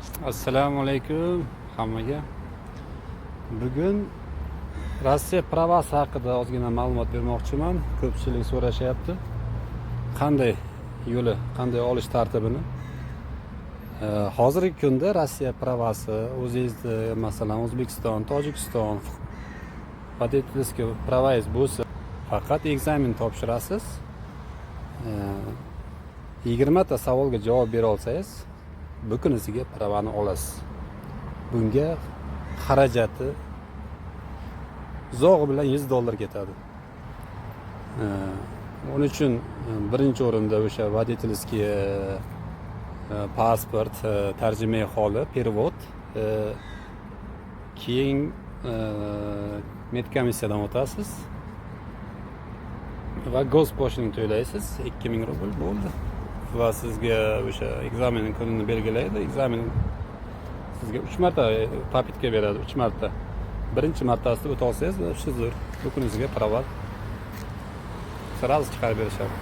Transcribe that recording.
Assalomu alaykum hammaga. Bugun Rossiya pravasi haqida ozgina ma'lumot bermoqchiman. Ko'pchilik so'rashyapti. Qanday yo'li, qanday olish tartibini. Hozirgi kunda Rossiya pravasi o'zingizni, masalan, O'zbekiston, Tojikiston водительский правайz bo'lsa, faqat ekzamen topshirasiz. 20 ta savolga javob bera olsangiz, bu kunisiga pravani olasiz. Bunga xarajati zog'i bilan $100 ketadi. Onun uchun birinchi o'rinda o'sha водительский pasport, tarjimai holi, perevod, keyin medkomissiyadan o'tasiz va госпошлина to'laysiz. 2000 rubl bo'ldi. Va sizga o'sha ekzamen kunini belgilaydi. Ekzamen sizga 3 marta papitka beradi, 3 marta. Birinchi martasida o'ta olsangiz, shuzur, bu kuningizga prava sразу chiqarib berishadi.